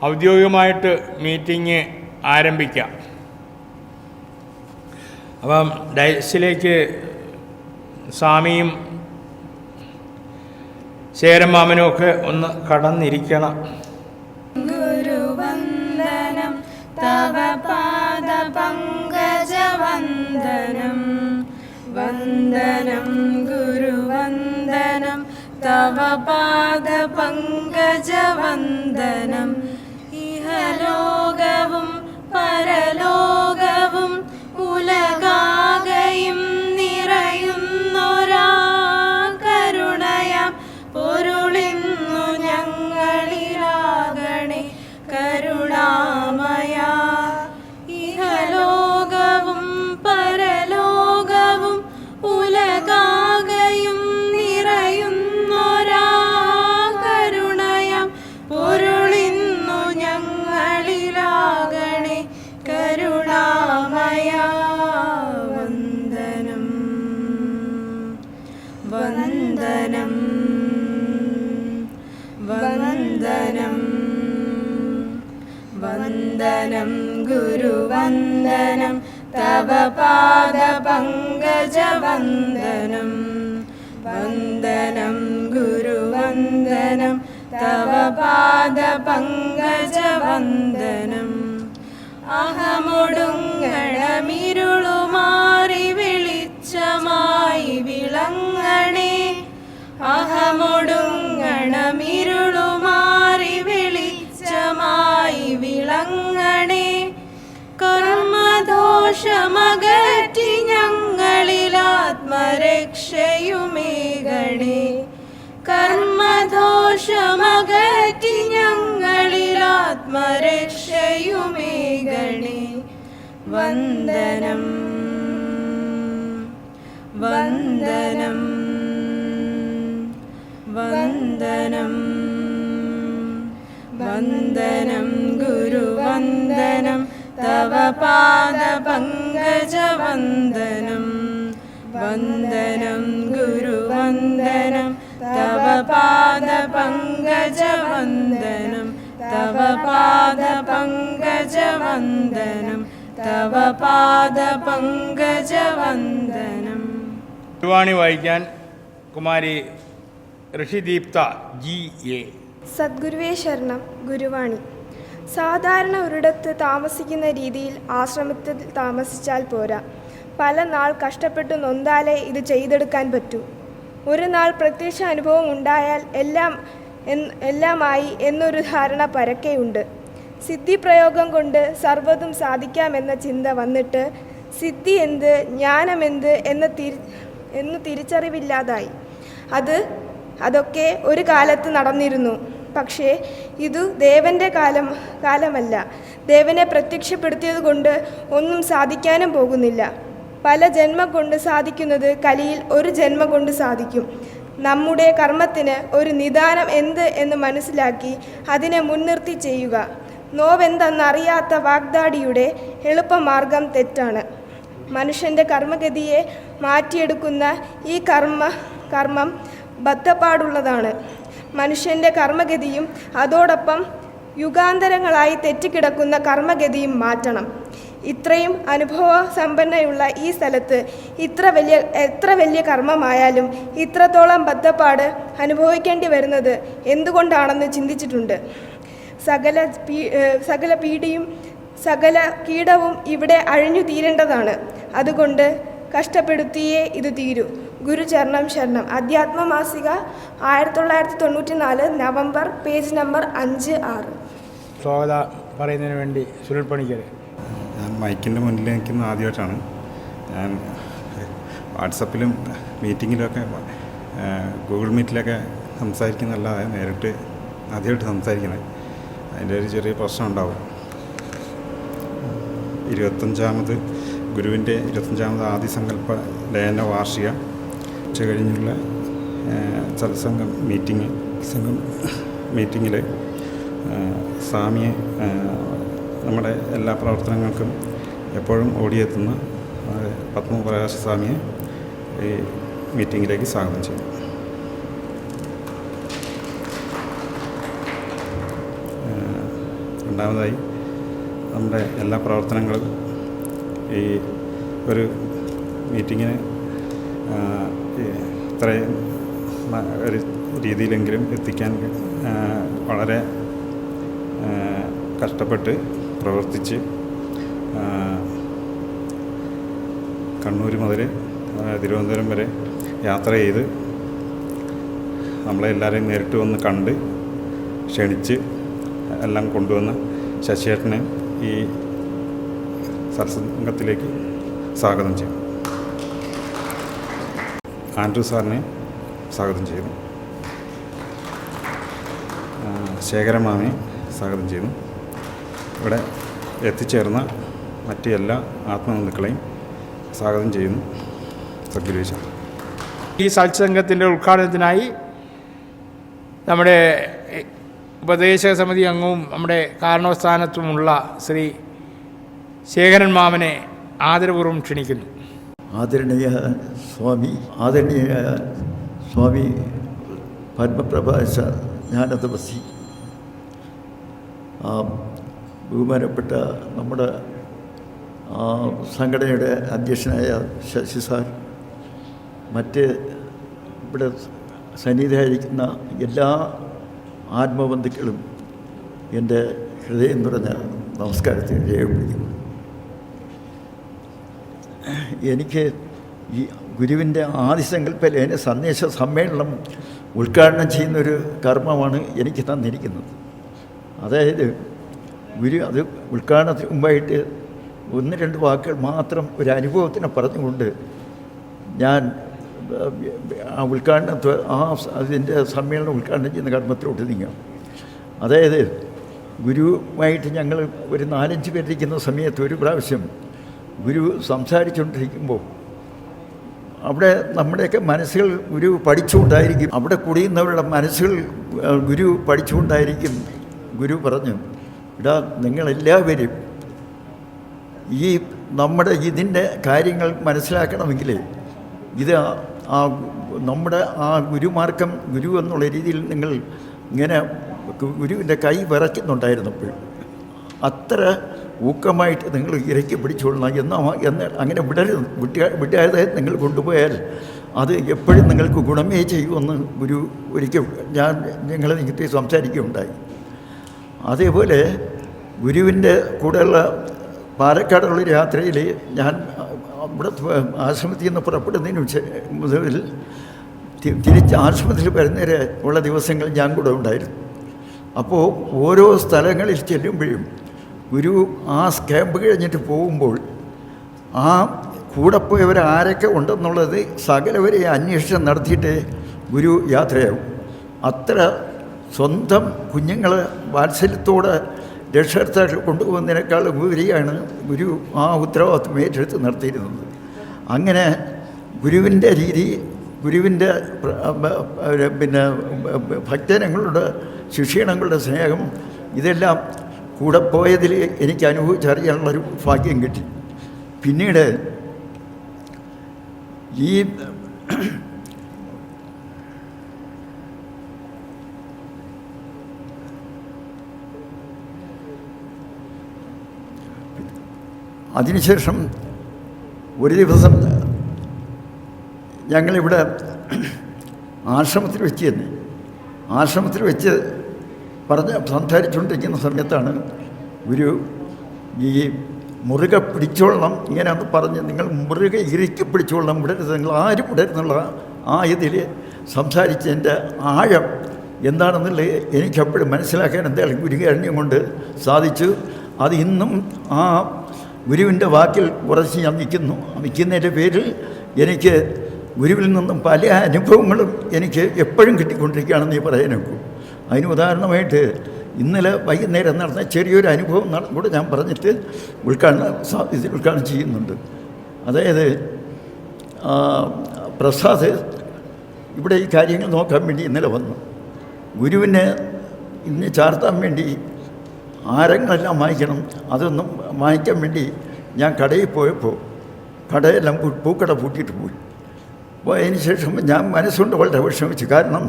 ഔദ്യോഗികമായിട്ട് മീറ്റിംഗ് ആരംഭിക്കാം. അപ്പം ഡയസിലേക്ക് സ്വാമിയും ശേരമാമനും ഒക്കെ ഒന്ന് കടന്നിരിക്കണം. ഗുരുവന്ദനം തവ പാദപങ്കജവന്ദനം വന്ദനം ഗുരുവന്ദനം തവ പാദപങ്കജവന്ദനം ഇഹലോകവും പരലോകവും ഉലകാകയും നിറയുന്നൊരാ കരുണയാം പൊരുളിന്നു ഞങ്ങളിലാകണേ കരുണാമയ. ഇഹലോകവും പരലോകവും ഉലകാകയും നിറയുന്നൊരാ കരുണയാം പൊരുളിന്നു ഞങ്ങളിലാകണേ കരുണാമയ. വന്ദനം വന്ദനം വന്ദനം വന്ദനം ഗുരുവന്ദനം തവ പാദപങ്കജവന്ദനം വന്ദനം ഗുരുവന്ദനം തവ പാദപങ്കജവന്ദനം അഹമൊടുങ്ങണമിരുളുമാറി വെളിച്ചമായി വിളങ്ങണേ അഹമൊടുങ്ങണമിരുളുമാറി വെളിച്ചമായി വിളങ്ങണേ കർമ്മദോഷമകറ്റി ഞങ്ങളിൽ ആത്മരക്ഷയുമേകണേ കർമ്മദോഷമകറ്റി ഞങ്ങളിൽ ആത്മരക്ഷയുമേകണേ. വന്ദനം വന്ദനം വന്ദനം വന്ദനം ഗുരുവന്ദനം തവ പാദപങ്കജവന്ദനം വന്ദനം ഗുരുവന്ദനം തവ പാദപങ്കജവന്ദനം തവ പാദപങ്കജവന്ദനം തവ പാദപങ്കജവന്ദനം. ഗുരുവാണി വായിക്കാൻ കുമാരി ഋഷിദീപ്ത ജി എ. സദ്ഗുരുവേ ശരണം. ഗുരുവാണി. സാധാരണ ഒരിടത്ത് താമസിക്കുന്ന രീതിയിൽ ആശ്രമത്തിൽ താമസിച്ചാൽ പോരാ. പല നാൾ കഷ്ടപ്പെട്ട് നൊന്താലേ ഇത് ചെയ്തെടുക്കാൻ പറ്റൂ. ഒരു നാൾ പ്രത്യക്ഷ അനുഭവം ഉണ്ടായാൽ എല്ലാമായി എന്നൊരു ധാരണ പരക്കെയുണ്ട്. സിദ്ധിപ്രയോഗം കൊണ്ട് സർവ്വതും സാധിക്കാമെന്ന ചിന്ത വന്നിട്ട് സിദ്ധി എന്ത് ജ്ഞാനമെന്ത് എന്ന് തിരിച്ചറിവില്ലാതായി. അതൊക്കെ ഒരു കാലത്ത് നടന്നിരുന്നു. പക്ഷേ ഇതു ദേവൻ്റെ കാലമല്ല. ദേവനെ പ്രത്യക്ഷപ്പെടുത്തിയത് കൊണ്ട് ഒന്നും സാധിക്കാനും പോകുന്നില്ല. പല ജന്മം കൊണ്ട് സാധിക്കുന്നത് കലിയിൽ ഒരു ജന്മം കൊണ്ട് സാധിക്കും. നമ്മുടെ കർമ്മത്തിന് ഒരു നിദാനം എന്ത് എന്ന് മനസ്സിലാക്കി അതിനെ മുൻനിർത്തി ചെയ്യുക. നോവെന്തെന്നറിയാത്ത വാഗ്ദാടിയുടെ എളുപ്പമാർഗം തെറ്റാണ്. മനുഷ്യൻ്റെ കർമ്മഗതിയെ മാറ്റിയെടുക്കുന്ന ഈ കർമ്മം ബദ്ധപ്പാടുള്ളതാണ്. മനുഷ്യൻ്റെ കർമ്മഗതിയും അതോടൊപ്പം യുഗാന്തരങ്ങളായി തെറ്റിക്കിടക്കുന്ന കർമ്മഗതിയും മാറ്റണം. ഇത്രയും അനുഭവ സമ്പന്നയുള്ള ഈ സ്ഥലത്ത് എത്ര വലിയ കർമ്മമായാലും ഇത്രത്തോളം ബദ്ധപ്പാട് അനുഭവിക്കേണ്ടി വരുന്നത് എന്തുകൊണ്ടാണെന്ന് ചിന്തിച്ചിട്ടുണ്ട്. സകല പീഡിയും സകല കീടവും ഇവിടെ അഴിഞ്ഞു തീരേണ്ടതാണ്. അതുകൊണ്ട് കഷ്ടപ്പെടുത്തിയേ ഇത് തീരൂ. ഗുരുചരണം ശരണം. അധ്യാത്മമാസിക 1994 നവംബർ, പേജ് നമ്പർ 5-6. സ്വാഗത പറയുന്നതിന് വേണ്ടി സുനിൽ പണിക്കർ. ഞാൻ മൈക്കിൻ്റെ മുന്നിൽ നിൽക്കുന്ന ആദ്യമായിട്ടാണ്. ഞാൻ വാട്സപ്പിലും മീറ്റിങ്ങിലൊക്കെ ഗൂഗിൾ മീറ്റിലൊക്കെ സംസാരിക്കുന്നതല്ലാതെ നേരിട്ട് ആദ്യമായിട്ട് സംസാരിക്കുന്നത്. അതിൻ്റെ ഒരു ചെറിയ പ്രശ്നം ഉണ്ടാവും. 25ാമത് ഗുരുവിൻ്റെ 25ാമത് ആദിസങ്കല്പ ലയന വാർഷിക ഉച്ച കഴിഞ്ഞുള്ള സത്സംഗം മീറ്റിങ്ങിൽ സ്വാമിയെ നമ്മുടെ എല്ലാ പ്രവർത്തനങ്ങൾക്കും എപ്പോഴും ഓടിയെത്തുന്ന പത്മപ്രകാശ സ്വാമിയെ ഈ മീറ്റിങ്ങിലേക്ക് സ്വാഗതം ചെയ്യും. രണ്ടാമതായി നമ്മുടെ എല്ലാ പ്രവർത്തനങ്ങളും ഈ ഒരു മീറ്റിങ്ങിന് ഇത്രയും ഒരു രീതിയിലെങ്കിലും എത്തിക്കാൻ വളരെ കഷ്ടപ്പെട്ട് പ്രവർത്തിച്ച് കണ്ണൂർ മുതൽ തിരുവനന്തപുരം വരെ യാത്ര ചെയ്ത് നമ്മളെല്ലാവരെയും നേരിട്ട് വന്ന് കണ്ട് ക്ഷണിച്ച് എല്ലാം കൊണ്ടുവന്ന് ശശിയേട്ടനെ ഈ സത്സംഗത്തിലേക്ക് സ്വാഗതം ചെയ്തു. ആൻഡ്രൂ സാറിനെ സ്വാഗതം ചെയ്തു. ശേഖരമാമയെ സ്വാഗതം ചെയ്തു. ഇവിടെ എത്തിച്ചേർന്ന മറ്റ് എല്ലാ ആത്മബന്ധുക്കളെയും സ്വാഗതം ചെയ്യുന്നു. സദ്ഗുരുവേശ. ഈ സത്സംഗത്തിൻ്റെ ഉദ്ഘാടനത്തിനായി നമ്മുടെ ഉപദേശക സമിതി അംഗവും നമ്മുടെ കാരണവസ്ഥാനത്തുമുള്ള ശ്രീ ശേഖരൻ മാമനെ ആദരപൂർവ്വം ക്ഷണിക്കുന്നു. ആദരണീയ സ്വാമി പത്മപ്രഭാശ ജ്ഞാനതപസി, ബഹുമാനപ്പെട്ട നമ്മുടെ സംഘടനയുടെ അധ്യക്ഷനായ ശശി സാർ, മറ്റ് ഇവിടെ സന്നിധിയായിരിക്കുന്ന എല്ലാ ആത്മബന്ധുക്കളും എൻ്റെ ഹൃദയം നിറഞ്ഞ നമസ്കാരത്തെ രേഖപ്പെടുത്തുന്നു. എനിക്ക് ഈ ഗുരുവിൻ്റെ ആദിസങ്കല്പ സന്ദേശ സമ്മേളനം ഉദ്ഘാടനം ചെയ്യുന്നൊരു കർമ്മമാണ് എനിക്ക് തന്നിരിക്കുന്നത്. അതായത് ഗുരു അത് ഉദ്ഘാടനത്തിന് മുമ്പായിട്ട് 1-2 വാക്കുകൾ മാത്രം ഒരു അനുഭവത്തിനെ പറഞ്ഞുകൊണ്ട് ഞാൻ അതിൻ്റെ സമ്മേളനം ഉദ്ഘാടനം ചെയ്യുന്ന കർമ്മത്തിലോട്ട് നീങ്ങാം. അതായത് ഗുരുവുമായിട്ട് ഞങ്ങൾ ഒരു 4-5 പേരിരിക്കുന്ന സമയത്ത് ഒരു പ്രാവശ്യം ഗുരു സംസാരിച്ചുകൊണ്ടിരിക്കുമ്പോൾ അവിടെ നമ്മുടെയൊക്കെ മനസ്സുകൾ ഗുരു പഠിച്ചുകൊണ്ടായിരിക്കും, അവിടെ കുടിയുന്നവരുടെ മനസ്സുകൾ ഗുരു പഠിച്ചുകൊണ്ടായിരിക്കും. ഗുരു പറഞ്ഞു, ഇടാ നിങ്ങളെല്ലാവരും ഈ നമ്മുടെ ഇതിൻ്റെ കാര്യങ്ങൾ മനസ്സിലാക്കണമെങ്കിൽ ഇത് നമ്മുടെ ഗുരുമാർഗം ഗുരു എന്നുള്ള രീതിയിൽ നിങ്ങൾ ഇങ്ങനെ ഗുരുവിൻ്റെ കൈ വിറയ്ക്കുന്നുണ്ടായിരുന്നപ്പോൾ അത്ര ഊക്കമായിട്ട് നിങ്ങൾ ഇരക്കി പിടിച്ചോളണം എന്ന് അങ്ങനെ വിടാതെ നിങ്ങൾ കൊണ്ടുപോയാൽ അത് എപ്പോഴും നിങ്ങൾക്ക് ഗുണമേ ചെയ്യുമെന്ന് ഗുരു ഒരിക്കൽ ഞങ്ങളെ നിങ്ങൾത്തി സംസാരിക്കുകയുണ്ടായി. അതേപോലെ ഗുരുവിൻ്റെ കൂടെയുള്ള പാലക്കാടുള്ളൊരു യാത്രയിൽ ഞാൻ ഇവിടെ ആശ്രമത്തിൽ നിന്ന് പുറപ്പെടുന്നതിന് മുതൽ തിരിച്ച് ആശ്രമത്തിൽ വരുന്നവരെ ഉള്ള ദിവസങ്ങൾ ഞാൻ കൂടെ ഉണ്ടായിരുന്നു. അപ്പോൾ ഓരോ സ്ഥലങ്ങളിൽ ചെല്ലുമ്പോഴും ഗുരു ആ ക്യാമ്പ് കഴിഞ്ഞിട്ട് പോകുമ്പോൾ ആ കൂടെ പോയവർ ആരൊക്കെ ഉണ്ടെന്നുള്ളത് സകലവരെ അന്വേഷണം നടത്തിയിട്ട് ഗുരു യാത്രയാവും. അത്ര സ്വന്തം കുഞ്ഞുങ്ങൾ വാത്സല്യത്തോടെ രക്ഷകർത്താക്കൾ കൊണ്ടുപോകുന്നതിനേക്കാൾ ഉപരിയാണ് ഗുരു ആ ഉത്തരവാദിത്വം ഏറ്റെടുത്ത് നടത്തിയിരുന്നത്. അങ്ങനെ ഗുരുവിൻ്റെ രീതി, ഗുരുവിൻ്റെ പിന്നെ ഭക്തജനങ്ങളുടെ ശിക്ഷണങ്ങളുടെ സ്നേഹം, ഇതെല്ലാം കൂടെ പോയതിൽ എനിക്ക് അനുഭവിച്ചറിയാനുള്ളൊരു ഭാഗ്യം കിട്ടി. പിന്നീട് ഈ അതിനുശേഷം ഒരു ദിവസം ഞങ്ങളിവിടെ ആശ്രമത്തിൽ വെച്ച് തന്നെ സംസാരിച്ചുകൊണ്ടിരിക്കുന്ന സമയത്താണ് ഗുരു ഈ മുറുകെ പിടിച്ചോളണം ഇങ്ങനെയാണ് പറഞ്ഞ്, നിങ്ങൾ മുറുകെ ഇറുക്കി പിടിച്ചോളണം, വിടരുത്, നിങ്ങൾ ആരും വിടരുന്നുള്ള ആ ഇതിൽ സംസാരിച്ചതിൻ്റെ ആഴം എന്താണെന്നുള്ളത് എനിക്കപ്പോഴും മനസ്സിലാക്കാൻ എന്തായാലും ഗുരുകാരുണ്യം കൊണ്ട് സാധിച്ചു. അത് ഇന്നും ആ ഗുരുവിൻ്റെ വാക്കിൽ ഉറച്ച് ഞാൻ നിൽക്കുന്നതിൻ്റെ പേരിൽ എനിക്ക് ഗുരുവിൽ നിന്നും പല അനുഭവങ്ങളും എനിക്ക് എപ്പോഴും കിട്ടിക്കൊണ്ടിരിക്കുകയാണെന്ന് പറയാനൊക്കും. അതിന് ഉദാഹരണമായിട്ട് ഇന്നലെ വൈകുന്നേരം നടന്ന ചെറിയൊരു അനുഭവം കൂടെ ഞാൻ പറഞ്ഞിട്ട് ഉദ്ഘാടനം ചെയ്യുന്നുണ്ട്. അതായത് പ്രസാദ് ഇവിടെ ഈ കാര്യങ്ങൾ നോക്കാൻ വേണ്ടി ഇന്നലെ വന്നു. ഗുരുവിനെ ഇന്ന് ചാർത്താൻ വേണ്ടി ആരങ്ങളെല്ലാം വാങ്ങിക്കണം, അതൊന്നും വാങ്ങിക്കാൻ വേണ്ടി ഞാൻ കടയിൽ പോയപ്പോൾ കടയെല്ലാം പൂക്കട പൂട്ടിയിട്ട് പോയി. അപ്പോൾ അതിന് ശേഷം ഞാൻ മനസ്സുകൊണ്ട് വളരെ വിഷമിച്ചു. കാരണം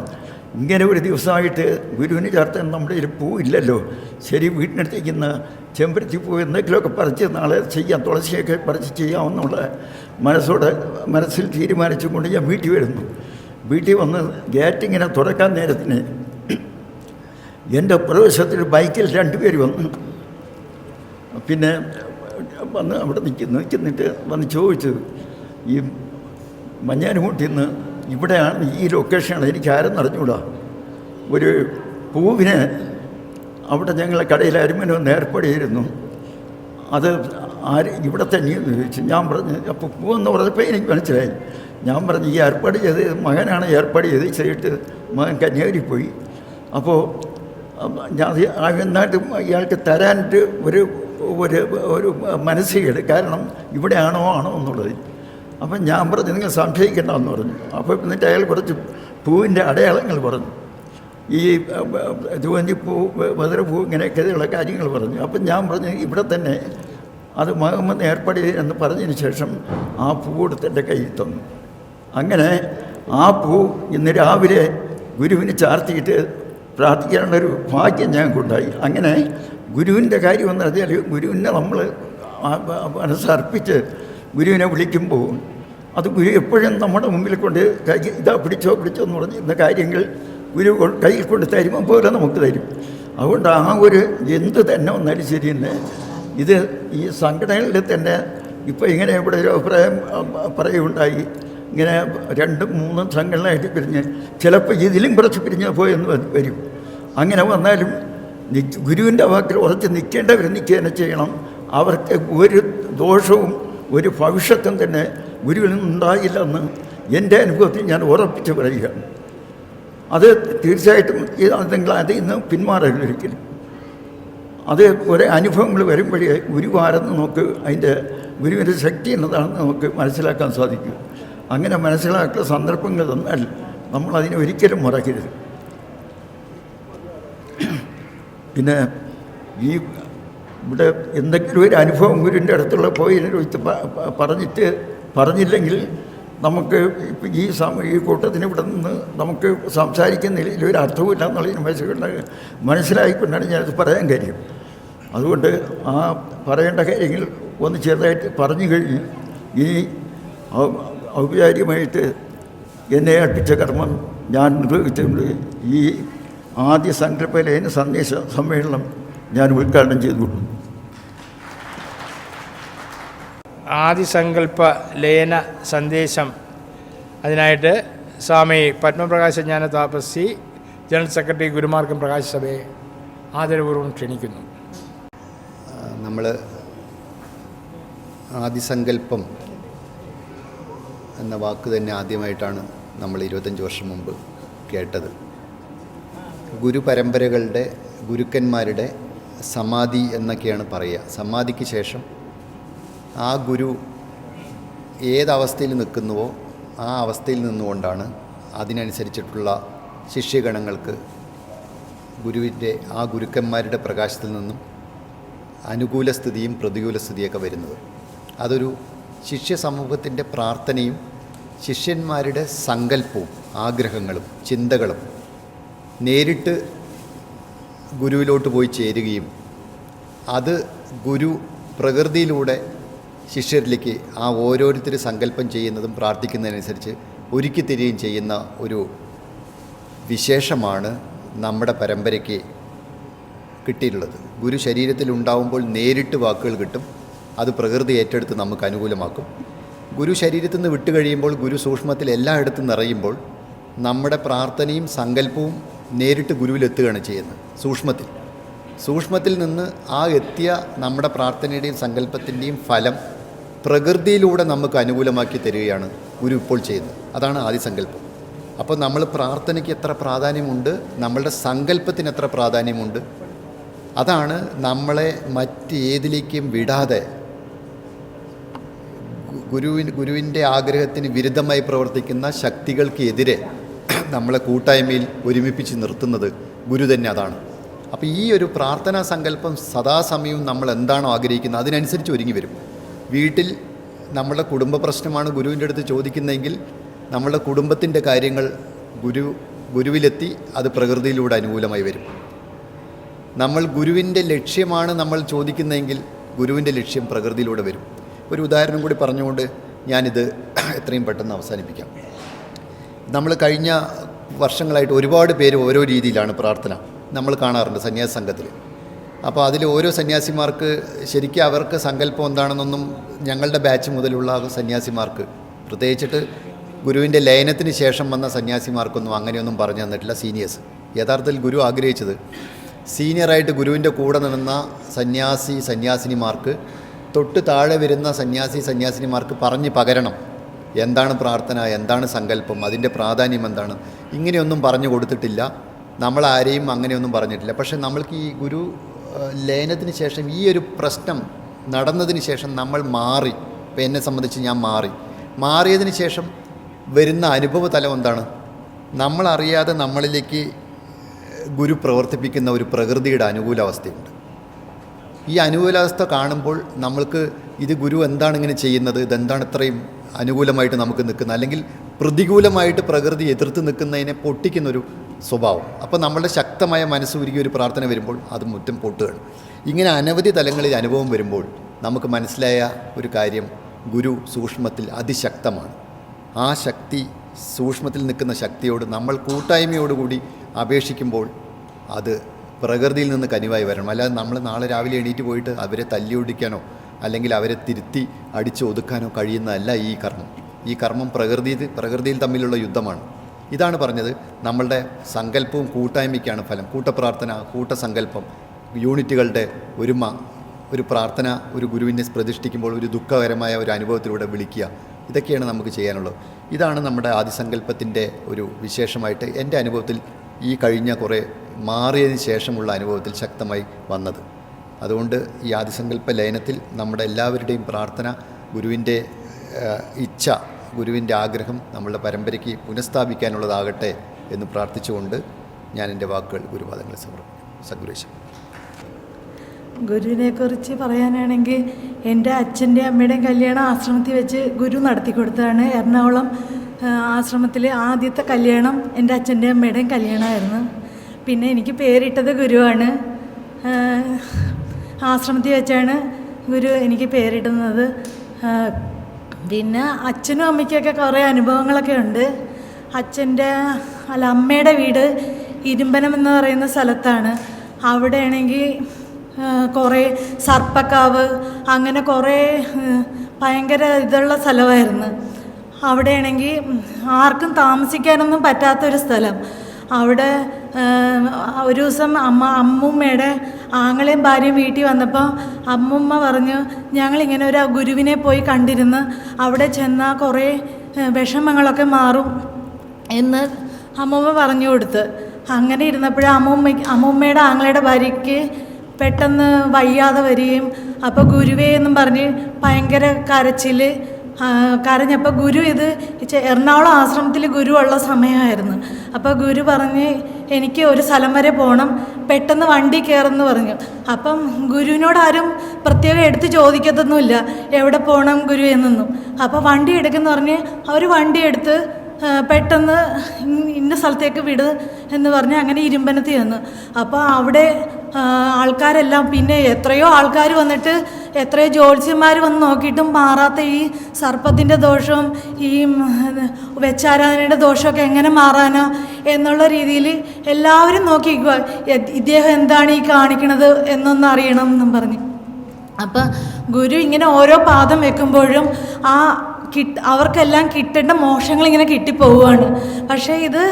ഇങ്ങനെ ഒരു ദിവസമായിട്ട് ഗുരുവിന് ചേർത്താൻ നമ്മുടെ ഒരു പൂ ഇല്ലല്ലോ, ശരി വീട്ടിനടുത്തേക്കുന്ന ചെമ്പരത്തി പൂ എന്തെങ്കിലുമൊക്കെ പറിച്ച് നാളെ ചെയ്യാം, തുളസിയൊക്കെ പറിച്ച് ചെയ്യാമെന്നുള്ള മനസ്സിൽ തീരുമാനിച്ചുകൊണ്ട് ഞാൻ വീട്ടിൽ വരുന്നു. വീട്ടിൽ വന്ന് ഗേറ്റ് ഇങ്ങനെ തുറക്കാൻ നേരത്തിന് എൻ്റെ പ്രവേശത്തിൽ ബൈക്കിൽ 2 പേര് വന്നു. പിന്നെ വന്ന് അവിടെ നിൽക്കുന്നിട്ട് വന്ന് ചോദിച്ചു, ഈ മഞ്ഞാനുമുട്ടിൽ നിന്ന് ഇവിടെയാണ് ഈ ലൊക്കേഷനാണ്, എനിക്ക് ആരെന്ന് അറിഞ്ഞൂടാ, ഒരു പൂവിന് അവിടെ ഞങ്ങളെ കടയിൽ അരുമനൊന്ന് ഏർപ്പെടുകയായിരുന്നു, അത് ഇവിടെ തന്നെയെന്ന് ചോദിച്ചു. ഞാൻ പറഞ്ഞു, അപ്പോൾ പൂവെന്ന് പറഞ്ഞപ്പോൾ എനിക്ക് മനസ്സിലായി. ഞാൻ പറഞ്ഞു, ഈ ഏർപ്പാട് ചെയ്ത് മകനാണ് ഏർപ്പാട് ചെയ്തിട്ട് മകൻ കന്യാകുമാരി പോയി. അപ്പോൾ ഞാൻ എന്നായിട്ട് ഇയാൾക്ക് തരാനായിട്ട് ഒരു ഒരു ഒരു മനസ്സിലുണ്ട്, കാരണം ഇവിടെയാണോ എന്നുള്ളത്. അപ്പം ഞാൻ പറഞ്ഞു, നിങ്ങൾ സംശയിക്കേണ്ടെന്ന് പറഞ്ഞു. അപ്പോൾ എന്നിട്ട് അയാൾ കുറച്ച് പൂവിൻ്റെ അടയാളങ്ങൾ പറഞ്ഞു, ഈ ജോഞ്ചിപ്പൂ, വതിരപ്പൂ, ഇങ്ങനെയൊക്കെയുള്ള കാര്യങ്ങൾ പറഞ്ഞു. അപ്പം ഞാൻ പറഞ്ഞു, ഇവിടെ തന്നെ അത് മകമെന്ന് ഏർപ്പാട് എന്ന് പറഞ്ഞതിന് ശേഷം ആ പൂ എടുത്ത് എൻ്റെ കയ്യിൽ തന്നു. അങ്ങനെ ആ പൂ ഇന്ന് രാവിലെ ഗുരുവിന് ചാർത്തിയിട്ട് പ്രാർത്ഥിക്കാനുള്ളൊരു ഭാഗ്യം ഞങ്ങൾക്കുണ്ടായി. അങ്ങനെ ഗുരുവിൻ്റെ കാര്യം എന്ന് പറഞ്ഞാൽ, ഗുരുവിനെ നമ്മൾ മനസ്സർപ്പിച്ച് ഗുരുവിനെ വിളിക്കുമ്പോൾ അത് ഗുരു എപ്പോഴും നമ്മുടെ മുമ്പിൽ കൊണ്ട് ഇതാ പിടിച്ചോ എന്ന് പറഞ്ഞിരുന്ന കാര്യങ്ങൾ ഗുരു കയ്യിൽ കൊണ്ട് തരുമ്പോൾ പോലെ നമുക്ക് തരും. അതുകൊണ്ട് ആ ഒരു എന്ത് തന്നെ വന്നാലും ശരി തന്നെ ഇത് ഈ സംഘടനകളിൽ തന്നെ ഇപ്പോൾ ഇങ്ങനെ ഇവിടെ ഒരു അഭിപ്രായം പറയുകയുണ്ടായി, ഇങ്ങനെ 2-3 സംഘടനയായിട്ട് പിരിഞ്ഞ് ചിലപ്പോൾ ഇതിലും കുറച്ച് പിരിഞ്ഞ് പോയെന്ന് വരും. അങ്ങനെ വന്നാലും ഗുരുവിൻ്റെ വാക്കിൽ ഉറച്ച് നിൽക്കേണ്ടവർ നിൽക്കുക തന്നെ ചെയ്യണം. അവർക്ക് ഒരു ദോഷവും ഒരു ഭവിഷ്യത്തും തന്നെ ഗുരുവിൽ നിന്നുണ്ടായില്ലെന്ന് എൻ്റെ അനുഭവത്തിൽ ഞാൻ ഉറപ്പിച്ച് പറയുകയാണ്. അത് തീർച്ചയായിട്ടും നിങ്ങൾ അതിൽ നിന്ന് പിന്മാറരുത് ഒരിക്കലും. അത് കുറേ അനുഭവങ്ങൾ വരുമ്പോഴേ ഗുരുവാരെന്ന് നമുക്ക് അതിൻ്റെ ഗുരുവിൻ്റെ ശക്തി എന്നതാണെന്ന് നമുക്ക് മനസ്സിലാക്കാൻ സാധിക്കും. അങ്ങനെ മനസ്സിലാക്കുന്ന സന്ദർഭങ്ങൾ തന്നാൽ നമ്മളതിനെ ഒരിക്കലും മറക്കരുത്. പിന്നെ ഈ ഇവിടെ എന്തെങ്കിലും ഒരു അനുഭവം ഗുരുവിൻ്റെ അടുത്തുള്ള പോയി പറഞ്ഞില്ലെങ്കിൽ നമുക്ക് ഈ കൂട്ടത്തിന് ഇവിടെ നിന്ന് നമുക്ക് സംസാരിക്കുന്നതിൽ ഒരു അർത്ഥമില്ല എന്നുള്ളതിന് മനസ്സിലായിക്കൊണ്ടാണ് ഞാനത് പറയാൻ കാര്യം. അതുകൊണ്ട് ആ പറയേണ്ട കാര്യങ്ങൾ ഒന്ന് ചെറുതായിട്ട് പറഞ്ഞു കഴിഞ്ഞ് ഈ ഔപചാരികമായിട്ട് എന്നെ ഏൽപ്പിച്ച കർമ്മം ഞാൻ നിർവഹിച്ചുകൊണ്ട് ഈ ആദ്യ സങ്കല്പ ലയന സന്ദേശ സമ്മേളനം ഞാൻ ഉദ്ഘാടനം ചെയ്തുകൊള്ളു. ആദിസങ്കല്പ ലയന സന്ദേശം, അതിനായിട്ട് സ്വാമി പത്മപ്രകാശ ജ്ഞാന താപസി ജനറൽ സെക്രട്ടറി ഗുരുമാർഗം പ്രകാശ സഭയെ ആദരപൂർവ്വം ക്ഷണിക്കുന്നു. നമ്മൾ ആദിസങ്കല്പം എന്ന വാക്ക് തന്നെ ആദ്യമായിട്ടാണ് നമ്മൾ 25 വർഷം മുമ്പ് കേട്ടത്. ഗുരുപരമ്പരകളുടെ ഗുരുക്കന്മാരുടെ സമാധി എന്നൊക്കെയാണ് പറയുക. സമാധിക്ക് ശേഷം ആ ഗുരു ഏതവസ്ഥയിൽ നിൽക്കുന്നുവോ ആ അവസ്ഥയിൽ നിന്നുകൊണ്ടാണ് അതിനനുസരിച്ചിട്ടുള്ള ശിഷ്യഗണങ്ങൾക്ക് ഗുരുവിൻ്റെ ആ ഗുരുക്കന്മാരുടെ പ്രകാശത്തിൽ നിന്നും അനുകൂല സ്ഥിതിയും പ്രതികൂല സ്ഥിതിയൊക്കെ വരുന്നത്. അതൊരു ശിഷ്യ സമൂഹത്തിൻ്റെ പ്രാർത്ഥനയും ശിഷ്യന്മാരുടെ സങ്കല്പവും ആഗ്രഹങ്ങളും ചിന്തകളും നേരിട്ട് ഗുരുവിലോട്ട് പോയി ചേരുകയും അത് ഗുരു പ്രകൃതിയിലൂടെ ശിഷ്യരിലേക്ക് ആ ഓരോരുത്തർ സങ്കല്പം ചെയ്യുന്നതും പ്രാർത്ഥിക്കുന്നതിനനുസരിച്ച് ഒരുക്കി തരികയും ചെയ്യുന്ന ഒരു വിശേഷമാണ് നമ്മുടെ പരമ്പരയ്ക്ക് കിട്ടിയിട്ടുള്ളത്. ഗുരു ശരീരത്തിലുണ്ടാവുമ്പോൾ നേരിട്ട് വാക്കുകൾ കിട്ടും, അത് പ്രകൃതി ഏറ്റെടുത്ത് നമുക്ക് അനുകൂലമാക്കും. ഗുരു ശരീരത്തിൽ നിന്ന് വിട്ട് കഴിയുമ്പോൾ ഗുരു സൂക്ഷ്മത്തിൽ എല്ലായിടത്തും നിറയുമ്പോൾ നമ്മുടെ പ്രാർത്ഥനയും സങ്കല്പവും നേരിട്ട് ഗുരുവിലെത്തുകയാണ് ചെയ്യുന്നത്. സൂക്ഷ്മത്തിൽ നിന്ന് ആ എത്തിയ നമ്മുടെ പ്രാർത്ഥനയുടെയും സങ്കല്പത്തിൻ്റെയും ഫലം പ്രകൃതിയിലൂടെ നമുക്ക് അനുകൂലമാക്കി തരികയാണ് ഗുരു ഇപ്പോൾ ചെയ്യുന്നത്. അതാണ് ആദിസങ്കല്പം. അപ്പോൾ നമ്മൾ പ്രാർത്ഥനയ്ക്ക് എത്ര പ്രാധാന്യമുണ്ട്, നമ്മളുടെ സങ്കല്പത്തിന് എത്ര പ്രാധാന്യമുണ്ട്, അതാണ് നമ്മളെ മറ്റേതിലേക്കും വിടാതെ ഗുരുവിൻ്റെ ആഗ്രഹത്തിന് വിരുദ്ധമായി പ്രവർത്തിക്കുന്ന ശക്തികൾക്കെതിരെ നമ്മളെ കൂട്ടായ്മയിൽ ഒരുമിപ്പിച്ച് നിർത്തുന്നത് ഗുരു തന്നെ. അതാണ്. അപ്പോൾ ഈ ഒരു പ്രാർത്ഥനാ സങ്കല്പം സദാസമയവും നമ്മൾ എന്താണോ ആഗ്രഹിക്കുന്നത് അതിനനുസരിച്ച് ഒരുങ്ങി വരും. വീട്ടിൽ നമ്മളുടെ കുടുംബ പ്രശ്നമാണ് ഗുരുവിൻ്റെ അടുത്ത് ചോദിക്കുന്നതെങ്കിൽ നമ്മളുടെ കുടുംബത്തിൻ്റെ കാര്യങ്ങൾ ഗുരു ഗുരുവിലെത്തി അത് പ്രകൃതിയിലൂടെ അനുകൂലമായി വരും. നമ്മൾ ഗുരുവിൻ്റെ ലക്ഷ്യമാണ് നമ്മൾ ചോദിക്കുന്നതെങ്കിൽ ഗുരുവിൻ്റെ ലക്ഷ്യം പ്രകൃതിയിലൂടെ വരും. ഒരു ഉദാഹരണം കൂടി പറഞ്ഞുകൊണ്ട് ഞാനിത് എത്രയും പെട്ടെന്ന് അവസാനിപ്പിക്കാം. നമ്മൾ കഴിഞ്ഞ വർഷങ്ങളായിട്ട് ഒരുപാട് പേര് ഓരോ രീതിയിലാണ് പ്രാർത്ഥന നമ്മൾ കാണാറുണ്ട് സന്യാസ സംഘത്തിൽ. അപ്പോൾ അതിൽ ഓരോ സന്യാസിമാർക്ക് ശരിക്കും അവർക്ക് സങ്കല്പം എന്താണെന്നൊന്നും ഞങ്ങളുടെ ബാച്ച് മുതലുള്ള സന്യാസിമാർക്ക്, പ്രത്യേകിച്ചിട്ട് ഗുരുവിൻ്റെ ലയനത്തിന് ശേഷം വന്ന സന്യാസിമാർക്കൊന്നും അങ്ങനെയൊന്നും പറഞ്ഞു തന്നിട്ടില്ല സീനിയേഴ്സ്. യഥാർത്ഥത്തിൽ ഗുരു ആഗ്രഹിച്ചത് സീനിയറായിട്ട് ഗുരുവിൻ്റെ കൂടെ നിന്ന സന്യാസിനിമാർക്ക് തൊട്ട് താഴെ വരുന്ന സന്യാസിനിമാർക്ക് പറഞ്ഞ് പകരണം എന്താണ് പ്രാർത്ഥന, എന്താണ് സങ്കല്പം, അതിൻ്റെ പ്രാധാന്യം എന്താണ്. ഇങ്ങനെയൊന്നും പറഞ്ഞു കൊടുത്തിട്ടില്ല, നമ്മളാരെയും അങ്ങനെയൊന്നും പറഞ്ഞിട്ടില്ല. പക്ഷേ നമ്മൾക്ക് ഈ ഗുരു ലയനത്തിന് ശേഷം ഈ ഒരു പ്രശ്നം നടന്നതിന് ശേഷം നമ്മൾ മാറി. ഇപ്പം എന്നെ സംബന്ധിച്ച് ഞാൻ മാറിയതിന് ശേഷം വരുന്ന അനുഭവ തലം എന്താണ്? നമ്മളറിയാതെ നമ്മളിലേക്ക് ഗുരു പ്രവർത്തിപ്പിക്കുന്ന ഒരു പ്രകൃതിയുടെ അനുകൂലാവസ്ഥയുണ്ട്. ഈ അനുകൂലാവസ്ഥ കാണുമ്പോൾ നമ്മൾക്ക് ഇത് ഗുരു എന്താണ് ഇങ്ങനെ ചെയ്യുന്നത്, ഇതെന്താണ് ഇത്രയും അനുകൂലമായിട്ട് നമുക്ക് നിൽക്കുന്നത്, അല്ലെങ്കിൽ പ്രതികൂലമായിട്ട് പ്രകൃതി എതിർത്ത് നിൽക്കുന്നതിനെ പൊട്ടിക്കുന്നൊരു സ്വഭാവം. അപ്പോൾ നമ്മളുടെ ശക്തമായ മനസ്സുരുകിയ ഒരു പ്രാർത്ഥന വരുമ്പോൾ അത് മുറ്റം പൊട്ടുകയാണ്. ഇങ്ങനെ അനവധി തലങ്ങളിൽ അനുഭവം വരുമ്പോൾ നമുക്ക് മനസ്സിലായ ഒരു കാര്യം, ഗുരു സൂക്ഷ്മത്തിൽ അതിശക്തമാണ്. ആ ശക്തി, സൂക്ഷ്മത്തിൽ നിൽക്കുന്ന ശക്തിയോട് നമ്മൾ കൂട്ടായ്മയോടുകൂടി അപേക്ഷിക്കുമ്പോൾ അത് പ്രകൃതിയിൽ നിന്ന് കനിവായി വരണം. അല്ലാതെ നമ്മൾ നാളെ രാവിലെ എണീറ്റ് പോയിട്ട് അവരെ തല്ലിയൊടിക്കാനോ അല്ലെങ്കിൽ അവരെ തിരുത്തി അടിച്ചൊതുക്കാനോ കഴിയുന്നതല്ല ഈ കർമ്മം. ഈ കർമ്മം പ്രകൃതിയിൽ തമ്മിലുള്ള യുദ്ധമാണ്. ഇതാണ് പറഞ്ഞത്, നമ്മളുടെ സങ്കല്പവും കൂട്ടായ്മയ്ക്കാണ് ഫലം. കൂട്ടപ്രാർത്ഥന, കൂട്ടസങ്കല്പം, യൂണിറ്റുകളുടെ ഒരുമ, ഒരു പ്രാർത്ഥന ഒരു ഗുരുവിനെ പ്രതിഷ്ഠിക്കുമ്പോൾ ഒരു ദുഃഖകരമായ ഒരു അനുഭവത്തിലൂടെ വിളിക്കുക, ഇതൊക്കെയാണ് നമുക്ക് ചെയ്യാനുള്ളത്. ഇതാണ് നമ്മുടെ ആദിസങ്കല്പത്തിൻ്റെ ഒരു വിശേഷമായിട്ട് എൻ്റെ അനുഭവത്തിൽ ഈ കഴിഞ്ഞ കുറേ മാറിയതിന് ശേഷമുള്ള അനുഭവത്തിൽ ശക്തമായി വന്നത്. അതുകൊണ്ട് ഈ ആദിസങ്കല്പ ലയനത്തിൽ നമ്മുടെ എല്ലാവരുടെയും പ്രാർത്ഥന, ഗുരുവിൻ്റെ ഇച്ഛ, ഗുരുവിൻ്റെ ആഗ്രഹം നമ്മളുടെ പരമ്പരയ്ക്ക് പുനഃസ്ഥാപിക്കാനുള്ളതാകട്ടെ എന്ന് പ്രാർത്ഥിച്ചുകൊണ്ട് ഞാൻ എൻ്റെ വാക്കുകൾ ഗുരുപാദങ്ങളെ സമർപ്പിക്കുന്നു. സദ്ഗുരുശം. ഗുരുവിനെക്കുറിച്ച് പറയാനാണെങ്കിൽ എൻ്റെ അച്ഛൻ്റെയും അമ്മയുടെയും കല്യാണം ആശ്രമത്തിൽ വെച്ച് ഗുരു നടത്തി കൊടുത്തതാണ്. എറണാകുളം ആശ്രമത്തിലെ ആദ്യത്തെ കല്യാണം എൻ്റെ അച്ഛൻ്റെയും അമ്മയുടെയും കല്യാണമായിരുന്നു. പിന്നെ എനിക്ക് പേരിട്ടത് ഗുരുവാണ്. ആശ്രമത്തിൽ വെച്ചാണ് ഗുരു എനിക്ക് പേരിടുന്നത്. പിന്നെ അച്ഛനും അമ്മയ്ക്കൊക്കെ കുറേ അനുഭവങ്ങളൊക്കെ ഉണ്ട്. അമ്മയുടെ വീട് ഇരുമ്പനം എന്ന് പറയുന്ന സ്ഥലത്താണ്. അവിടെയാണെങ്കിൽ കുറേ സർപ്പക്കാവ്, അങ്ങനെ കുറേ ഭയങ്കര ഇതുള്ള സ്ഥലമായിരുന്നു. അവിടെയാണെങ്കിൽ ആർക്കും താമസിക്കാനൊന്നും പറ്റാത്തൊരു സ്ഥലം. അവിടെ ഒരു ദിവസം അമ്മൂമ്മയുടെ ആങ്ങളെയും ഭാര്യയും വീട്ടിൽ വന്നപ്പോൾ അമ്മൂമ്മ പറഞ്ഞു, ഞങ്ങളിങ്ങനെ ഒരു ഗുരുവിനെ പോയി കണ്ടിരുന്ന് അവിടെ ചെന്നാൽ കുറേ വിഷമങ്ങളൊക്കെ മാറും എന്ന് അമ്മൂമ്മ പറഞ്ഞു കൊടുത്ത്. അങ്ങനെ ഇരുന്നപ്പോഴേ അമ്മൂമ്മയുടെ ആങ്ങളയുടെ ഭാര്യയ്ക്ക് പെട്ടെന്ന് വയ്യാതെ വരികയും, അപ്പോൾ ഗുരുവേ എന്നും പറഞ്ഞ് ഭയങ്കര കരഞ്ഞപ്പോൾ ഗുരു ഇത് എറണാകുളം ആശ്രമത്തിൽ ഗുരു ഉള്ള സമയമായിരുന്നു. അപ്പോൾ ഗുരു പറഞ്ഞ് എനിക്ക് ഒരു സ്ഥലം വരെ പോകണം, പെട്ടെന്ന് വണ്ടി കയറുമെന്ന് പറഞ്ഞു. അപ്പം ഗുരുവിനോട് ആരും പ്രത്യേകം എടുത്ത് ചോദിക്കത്തൊന്നുമില്ല എവിടെ പോകണം ഗുരു എന്നൊന്നും. അപ്പോൾ വണ്ടി എടുക്കുമെന്ന് പറഞ്ഞ് അവർ വണ്ടി എടുത്ത് പെട്ടെന്ന് ഇന്ന സ്ഥലത്തേക്ക് വിട് എന്ന് പറഞ്ഞ് അങ്ങനെ ഇരുമ്പനത്ത് ചെന്നു. അപ്പോൾ അവിടെ ആൾക്കാരെല്ലാം, പിന്നെ എത്രയോ ആൾക്കാർ വന്നിട്ട് എത്രയോ ജ്യോത്സ്യന്മാർ വന്ന് നോക്കിയിട്ടും മാറാത്ത ഈ സർപ്പത്തിൻ്റെ ദോഷവും ഈ വെച്ചാരാധനയുടെ ദോഷമൊക്കെ എങ്ങനെ മാറാനോ എന്നുള്ള രീതിയിൽ എല്ലാവരും നോക്കിക്കുക, ഇദ്ദേഹം എന്താണ് ഈ കാണിക്കണത് എന്നൊന്ന് അറിയണം എന്നും പറഞ്ഞ്. അപ്പം ഗുരു ഇങ്ങനെ ഓരോ പാദം വെക്കുമ്പോഴും അവർക്കെല്ലാം കിട്ടേണ്ട മോക്ഷങ്ങളിങ്ങനെ കിട്ടിപ്പോവുകയാണ്. പക്ഷേ ഇത്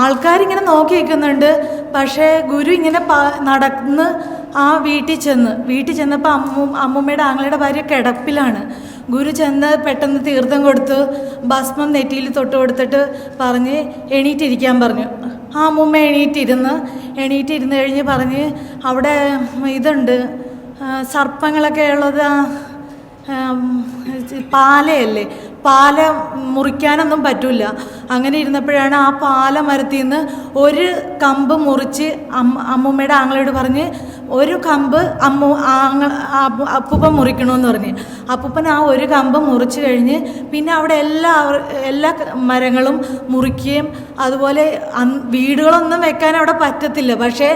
ആൾക്കാരിങ്ങനെ നോക്കി നിൽക്കുന്നുണ്ട്. പക്ഷേ ഗുരു ഇങ്ങനെ നടന്ന് ആ വീട്ടിൽ ചെന്നപ്പോൾ അമ്മൂമ്മയുടെ ആങ്ങളുടെ ഭാര്യ കിടപ്പിലാണ്. ഗുരു ചെന്ന് പെട്ടെന്ന് തീർത്ഥം കൊടുത്തു, ഭസ്മം നെറ്റിയിൽ തൊട്ട് കൊടുത്തിട്ട് പറഞ്ഞ് എണീറ്റിരിക്കാൻ പറഞ്ഞു. ആ അമ്മൂമ്മ എണീറ്റിരുന്ന് കഴിഞ്ഞ് പറഞ്ഞ് അവിടെ ഇതുണ്ട്, സർപ്പങ്ങളൊക്കെ ഉള്ളത് പാലയല്ലേ, പാല മുറിക്കാനൊന്നും പറ്റില്ല. അങ്ങനെ ഇരുന്നപ്പോഴാണ് ആ പാല മരത്തിൽ നിന്ന് ഒരു കമ്പ് മുറിച്ച് അമ്മൂമ്മയുടെ ആങ്ങളോട് പറഞ്ഞ് ഒരു കമ്പ് അപ്പൂപ്പൻ മുറിക്കണമെന്ന് പറഞ്ഞ് അപ്പൂപ്പൻ ആ ഒരു കമ്പ് മുറിച്ച് കഴിഞ്ഞ് പിന്നെ അവിടെ എല്ലാ മരങ്ങളും മുറിക്കുകയും അതുപോലെ വീടുകളൊന്നും വെക്കാൻ അവിടെ പറ്റത്തില്ല. പക്ഷേ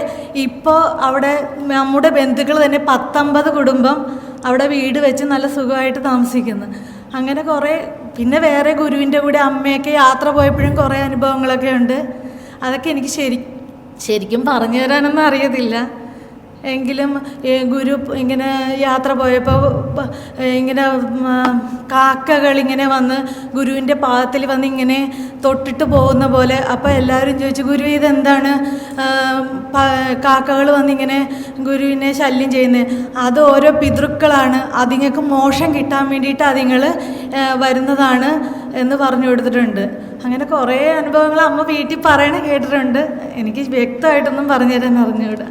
ഇപ്പോൾ അവിടെ നമ്മുടെ ബന്ധുക്കൾ തന്നെ 19 കുടുംബം അവിടെ വീട് വെച്ച് നല്ല സുഖമായിട്ട് താമസിക്കുന്നു. അങ്ങനെ കുറേ പിന്നെ വേറെ ഗുരുവിൻ്റെ കൂടെ അമ്മയൊക്കെ യാത്ര പോയപ്പോഴും കുറേ അനുഭവങ്ങളൊക്കെ ഉണ്ട്. അതൊക്കെ എനിക്ക് ശരിക്കും പറഞ്ഞു തരാനൊന്നും അറിയത്തില്ല. എങ്കിലും ഗുരു ഇങ്ങനെ യാത്ര പോയപ്പോൾ ഇങ്ങനെ കാക്കകളിങ്ങനെ വന്ന് ഗുരുവിൻ്റെ പാദത്തിൽ വന്ന് ഇങ്ങനെ തൊട്ടിട്ട് പോകുന്ന പോലെ. അപ്പോൾ എല്ലാവരും ചോദിച്ചു, ഗുരു ഇതെന്താണ് കാക്കകൾ വന്നിങ്ങനെ ഗുരുവിനെ ശല്യം ചെയ്യുന്നത്? അത് ഓരോ പിതൃക്കളാണ്, അതിങ്ങൾക്ക് മോക്ഷം കിട്ടാൻ വേണ്ടിയിട്ട് അതിങ്ങൾ വരുന്നതാണ് എന്ന് പറഞ്ഞു കൊടുത്തിട്ടുണ്ട്. അങ്ങനെ കുറേ അനുഭവങ്ങൾ അമ്മ വീട്ടിൽ പറയണ കേട്ടിട്ടുണ്ട്. എനിക്ക് വ്യക്തമായിട്ടൊന്നും പറഞ്ഞു തരാൻ അറിഞ്ഞുകൂടാ.